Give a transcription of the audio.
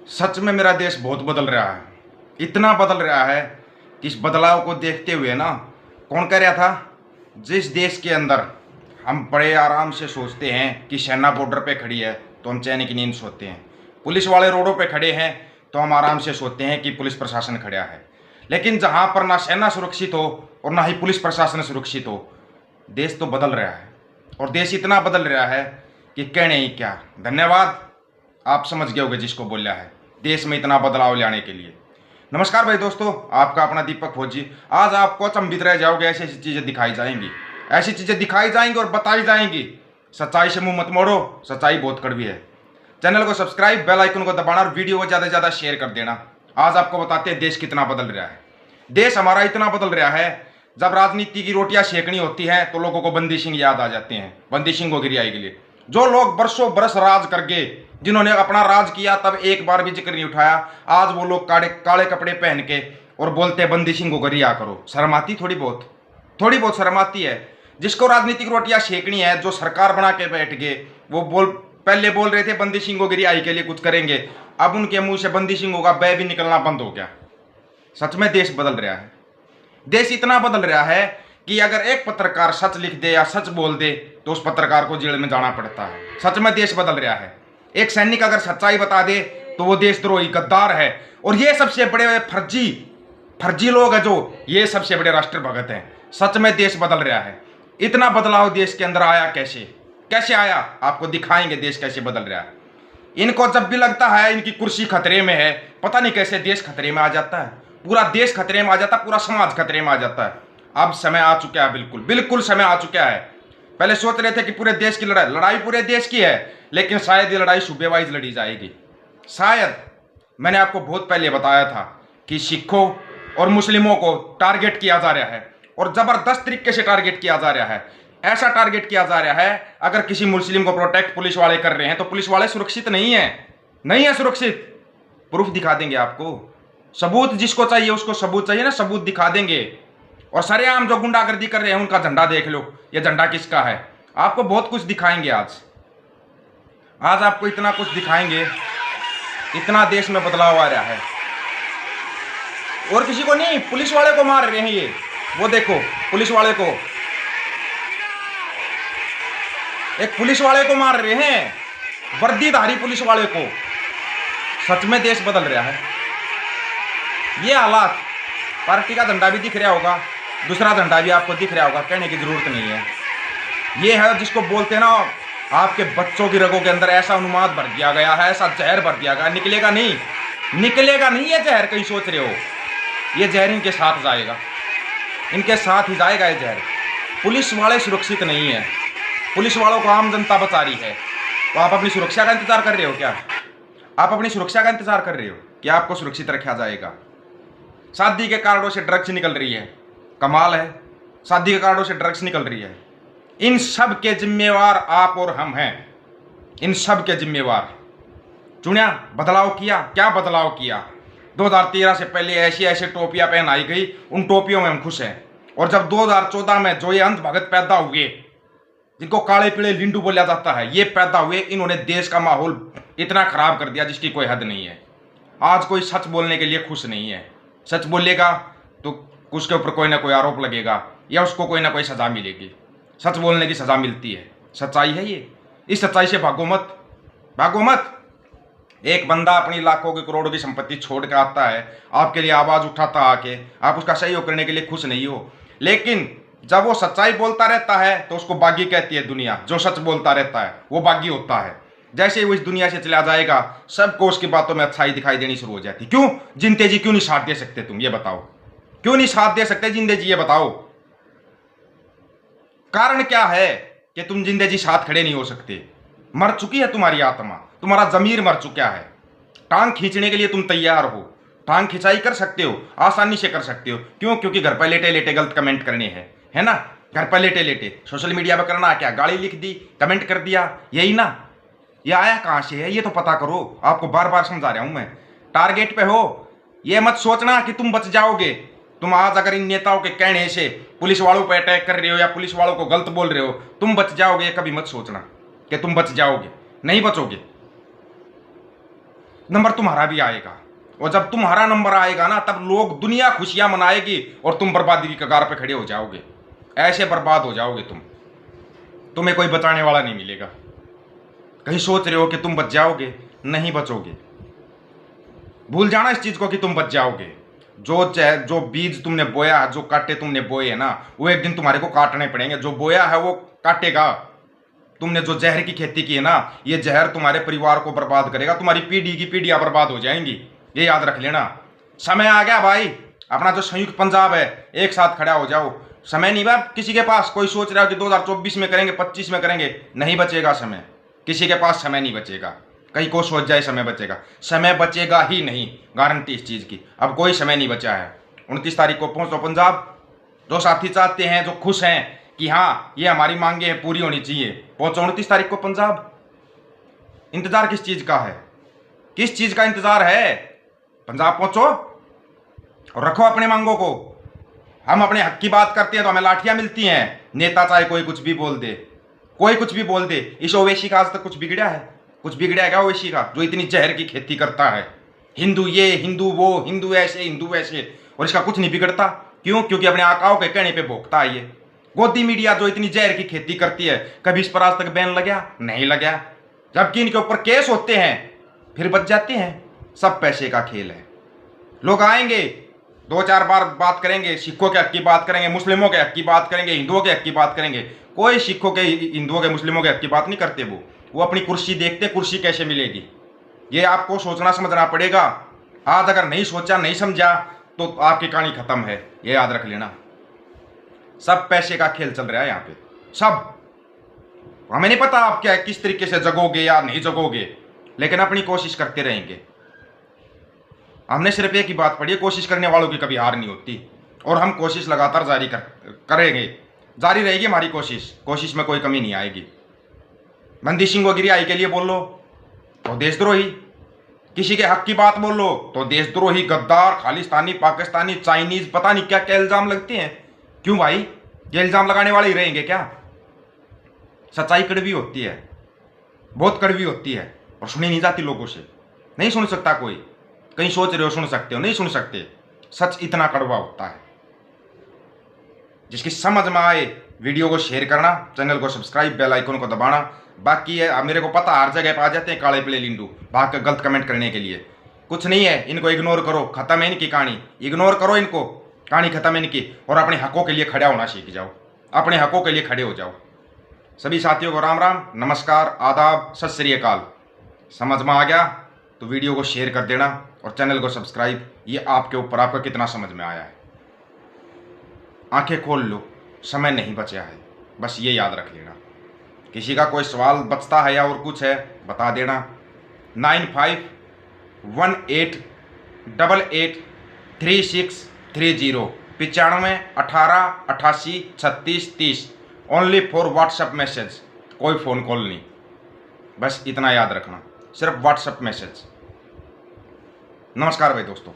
सच में मेरा देश बहुत बदल रहा है। इतना बदल रहा है कि इस बदलाव को देखते हुए ना, कौन कह रहा था, जिस देश के अंदर हम बड़े आराम से सोचते हैं कि सेना बॉर्डर पे खड़ी है तो हम चैन की नींद सोते हैं, पुलिस वाले रोडों पे खड़े हैं तो हम आराम से सोते हैं कि पुलिस प्रशासन खड़ा है। लेकिन जहाँ पर ना सेना सुरक्षित हो और ना ही पुलिस प्रशासन सुरक्षित हो, देश तो बदल रहा है। और देश इतना बदल रहा है कि कहने ही क्या। धन्यवाद, आप समझ गए होंगे जिसको बोला है देश में इतना बदलाव लाने के लिए। नमस्कार भाई दोस्तों, आपका अपना दीपक फौजी। आज आपको अचंभित रह जाओगे, ऐसी ऐसी चीज़ें दिखाई जाएंगी, ऐसी चीज़ें दिखाई जाएंगी और बताई जाएंगी। सच्चाई से मुंह मत मोड़ो, सच्चाई बहुत कड़वी है। चैनल को सब्सक्राइब, बेल आइकन को दबाना और वीडियो को ज़्यादा से ज़्यादा शेयर कर देना। आज आपको बताते हैं देश कितना बदल रहा है। देश हमारा इतना बदल रहा है, जब राजनीति की रोटियां सेकनी होती हैं तो लोगों को बंदी सिंह याद आ जाते हैं। बंदी सिंह को गिरियाई के लिए जो लोग बरसों बरस राज कर गए, जिन्होंने अपना राज किया तब एक बार भी जिक्र नहीं उठाया, आज वो लोग काले काले कपड़े पहन के और बोलते हैं बंदी सिंह को गिरिया करो। शर्म आती, थोड़ी बहुत शर्म आती है। जिसको राजनीतिक रोटियां सेकनी है, जो सरकार बना के बैठ गए, वो पहले बोल रहे थे बंदी सिंह को गिरियाई के लिए कुछ करेंगे, अब उनके मुंह से बंदी सिंहों का बै भी निकलना बंद हो गया। सच में देश बदल रहा है। देश इतना बदल रहा है कि अगर एक पत्रकार सच लिख दे या सच बोल दे तो उस पत्रकार को जेल में जाना पड़ता है। सच में देश बदल रहा है। एक सैनिक अगर सच्चाई बता दे तो वो देशद्रोही गद्दार है। और ये सबसे बड़े फर्जी लोग हैं, जो ये सबसे बड़े राष्ट्रभगत हैं। सच में देश बदल रहा है। इतना बदलाव देश के अंदर आया कैसे आया, आपको दिखाएंगे देश कैसे बदल रहा है। इनको जब भी लगता है इनकी कुर्सी खतरे में है, पता नहीं कैसे देश खतरे में आ जाता है। पूरा देश खतरे में आ जाता है, पूरा समाज खतरे में आ जाता है। अब समय आ चुका है, बिल्कुल समय आ चुका है। पहले सोच रहे थे कि पूरे देश की लड़ाई पूरे देश की है, लेकिन शायद ये लड़ाई सूबे वाइज लड़ी जाएगी। शायद मैंने आपको बहुत पहले बताया था कि सिखों और मुस्लिमों को टारगेट किया जा रहा है और जबरदस्त तरीके से टारगेट किया जा रहा है। ऐसा टारगेट किया जा रहा है, अगर किसी मुस्लिम को प्रोटेक्ट पुलिस वाले कर रहे हैं तो पुलिस वाले सुरक्षित नहीं है सुरक्षित। प्रूफ दिखा देंगे आपको, सबूत जिसको चाहिए उसको सबूत चाहिए ना, सबूत दिखा देंगे। और सरेआम जो गुंडागर्दी कर रहे हैं उनका झंडा देख लो, ये झंडा किसका है। आपको बहुत कुछ दिखाएंगे आज आपको इतना कुछ दिखाएंगे, इतना देश में बदलाव आ रहा है। और किसी को नहीं, पुलिस वाले को मार रहे हैं ये, वो देखो पुलिस वाले को, एक पुलिस वाले को मार रहे हैं, वर्दीधारी पुलिस वाले को। सच में देश बदल रहा है। ये हालात, पार्टी का झंडा भी दिख रहा होगा, दूसरा झंडा भी आपको दिख रहा होगा, कहने की जरूरत नहीं है। ये है जिसको बोलते हैं ना, आपके बच्चों की रगों के अंदर ऐसा उन्माद भर दिया गया है, ऐसा जहर भर दिया गया, निकलेगा नहीं ये जहर। कहीं सोच रहे हो ये जहर इनके साथ जाएगा, इनके साथ ही जाएगा ये जहर। पुलिस वाले सुरक्षित नहीं है, पुलिस वालों को आम जनता बचा रही है। तो आप अपनी सुरक्षा का इंतजार कर रहे हो क्या? आप अपनी सुरक्षा का इंतजार कर रहे हो कि आपको सुरक्षित रखा जाएगा? शादी के कार्डों से ड्रग्स निकल रही है, कमाल है। शादी के कार्डों से ड्रग्स निकल रही है। इन सब के जिम्मेवार आप और हम हैं, इन सब के जिम्मेवार। चुनिया बदलाव किया, क्या बदलाव किया? 2013 से पहले ऐसी टोपियां पहनाई गई, उन टोपियों में हम खुश हैं। और जब 2014 में जो ये अंध भगत पैदा हुए, जिनको काले पीले लिंडू बोला जाता है, ये पैदा हुए, इन्होंने देश का माहौल इतना खराब कर दिया जिसकी कोई हद नहीं है। आज कोई सच बोलने के लिए खुश नहीं है। सच बोलेगा तो उसके ऊपर कोई ना कोई आरोप लगेगा या उसको कोई ना कोई सजा मिलेगी। सच बोलने की सजा मिलती है, सच्चाई है ये। इस सच्चाई से भागो मत। एक बंदा अपनी लाखों की करोड़ों की संपत्ति छोड़ के आता है, आपके लिए आवाज उठाता आके, आप उसका सहयोग करने के लिए खुश नहीं हो। लेकिन जब वो सच्चाई बोलता रहता है तो उसको बागी कहती है दुनिया। जो सच बोलता रहता है वो बागी होता है। जैसे ही वो इस दुनिया से चला जाएगा, सबको उसकी बातों में अच्छाई दिखाई देनी शुरू हो जाती। क्यों जिंदे जी, क्यों नहीं साथ दे सकते तुम? ये बताओ, क्यों नहीं साथ दे सकते जिंदे जी? ये बताओ कारण क्या है कि तुम जिंदे जी साथ खड़े नहीं हो सकते? मर चुकी है तुम्हारी आत्मा, तुम्हारा जमीर मर चुका है। टांग खींचने के लिए तुम तैयार हो, टांग खिंचाई कर सकते हो, आसानी से कर सकते हो। क्यों? क्योंकि घर पर लेटे लेटे गलत कमेंट करने हैं, है ना? घर पर लेटे लेटे सोशल मीडिया पर करना क्या? गाली लिख दी, कमेंट कर दिया, यही ना? ये आया कहां से है ये तो पता करो। आपको बार बार समझा रहा हूं मैं, टारगेट पे हो। ये मत सोचना कि तुम बच जाओगे। तुम आज अगर इन नेताओं के कहने से पुलिस वालों पर अटैक कर रहे हो या पुलिस वालों को गलत बोल रहे हो, तुम बच जाओगे, कभी मत सोचना कि तुम बच जाओगे। नहीं बचोगे। नंबर तुम्हारा भी आएगा। और जब तुम्हारा नंबर आएगा ना, तब लोग दुनिया खुशियां मनाएगी और तुम बर्बादी की कगार पे खड़े हो जाओगे। ऐसे बर्बाद हो जाओगे तुम्हें कोई बचाने वाला नहीं मिलेगा। कहीं सोच रहे हो कि तुम बच जाओगे? नहीं बचोगे। भूल जाना इस चीज को कि तुम बच जाओगे। जो बीज तुमने बोया, जो कांटे तुमने बोए है ना, वो एक दिन तुम्हारे को काटने पड़ेंगे। जो बोया है वो काटेगा। तुमने जो जहर की खेती की है ना, ये जहर तुम्हारे परिवार को बर्बाद करेगा। तुम्हारी पीढ़ी की पीढ़ियां बर्बाद हो जाएंगी। ये याद रख लेना। समय आ गया भाई, अपना जो संयुक्त पंजाब है, एक साथ खड़ा हो जाओ। समय नहीं बा किसी के पास। कोई सोच रहा है कि 2024 में करेंगे, 25 में करेंगे, नहीं बचेगा समय। किसी के पास समय नहीं बचेगा। कहीं को सोच जाए समय बचेगा, समय बचेगा ही नहीं, गारंटी इस चीज की। अब कोई समय नहीं बचा है। 29 तारीख को पहुंचो पंजाब। जो साथी चाहते हैं, जो खुश हैं कि हाँ ये हमारी मांगे पूरी होनी चाहिए, पहुंचो 29 तारीख को पंजाब। इंतजार किस चीज का है? किस चीज का इंतजार है? पंजाब पहुंचो और रखो अपने मांगों को। हम अपने हक की बात करते हैं तो हमें लाठियां मिलती हैं। नेता चाहे कोई कुछ भी बोल दे, कोई कुछ भी बोल दे। इस ओवैसी का आज तक कुछ बिगड़ा है? कुछ बिगड़ा है क्या ओवैसी का, जो इतनी जहर की खेती करता है? हिंदू ये, हिंदू वो, हिंदू ऐसे, हिंदू वैसे, और इसका कुछ नहीं बिगड़ता। क्यों? क्योंकि अपने आकाओं के कहने पे भोगता है ये। गोदी मीडिया जो इतनी जहर की खेती करती है, कभी इस पर आज तक बैन लगा? नहीं लगा। जबकि इनके ऊपर केस होते हैं फिर बच जाते हैं। सब पैसे का खेल है। लोग आएंगे, 2-4 बार बात करेंगे, सिखों के हक की बात करेंगे, मुस्लिमों के हक की बात करेंगे, हिंदुओं के हक की बात करेंगे। कोई सिखों के, हिंदुओं के, मुस्लिमों के हक की बात नहीं करते। वो अपनी कुर्सी देखते, कुर्सी कैसे मिलेगी। ये आपको सोचना समझना पड़ेगा। आज अगर नहीं सोचा, नहीं समझा, तो आपकी कहानी खत्म है। ये याद रख लेना। सब पैसे का खेल चल रहा है यहाँ पे, सब। हमें नहीं पता आप क्या किस तरीके से जगोगे या नहीं जगोगे, लेकिन अपनी कोशिश करते रहेंगे। हमने सिर्फ एक ही बात पढ़ी है, कोशिश करने वालों की कभी हार नहीं होती। और हम कोशिश लगातार जारी करेंगे। जारी रहेगी हमारी कोशिश। कोशिश में कोई कमी नहीं आएगी। बंदी सिंह वगैरह आई के लिए बोल लो तो देशद्रोही, किसी के हक की बात बोल लो तो देशद्रोही, गद्दार, खालिस्तानी, पाकिस्तानी, चाइनीज, पता नहीं क्या क्या इल्जाम लगते हैं। क्यों भाई? ये इल्जाम लगाने वाले ही रहेंगे क्या? सच्चाई कड़वी होती है, बहुत कड़वी होती है, और सुनी नहीं जाती लोगों से। नहीं सुन सकता कोई। कहीं सोच रहे हो सुन सकते हो, नहीं सुन सकते। सच इतना कड़वा होता है। जिसकी समझ में आए वीडियो को शेयर करना, चैनल को सब्सक्राइब, बेल आइकन को दबाना। बाकी है, मेरे को पता हर जगह पे आ जाते हैं काले पीले लिंडू भाग कर गलत कमेंट करने के लिए। कुछ नहीं है, इनको इग्नोर करो, खत्म है इनकी कहानी। इग्नोर करो इनको, कहानी खत्म है इनकी। और अपने हकों के लिए खड़ा होना सीख जाओ। अपने हकों के लिए खड़े हो जाओ। सभी साथियों को राम राम, नमस्कार, आदाब, सत श्री अकाल। समझ में आ गया तो वीडियो को शेयर कर देना और चैनल को सब्सक्राइब। ये आपके ऊपर, आपका कितना समझ में आया है। आंखें खोल लो, समय नहीं बचा है, बस ये याद रख लेना। किसी का कोई सवाल बचता है या और कुछ है बता देना। 9518883630 95 18 88 36 30। ओनली फॉर व्हाट्सएप मैसेज, कोई फ़ोन कॉल नहीं। बस इतना याद रखना, सिर्फ व्हाट्सएप मैसेज। नमस्कार भाई दोस्तों।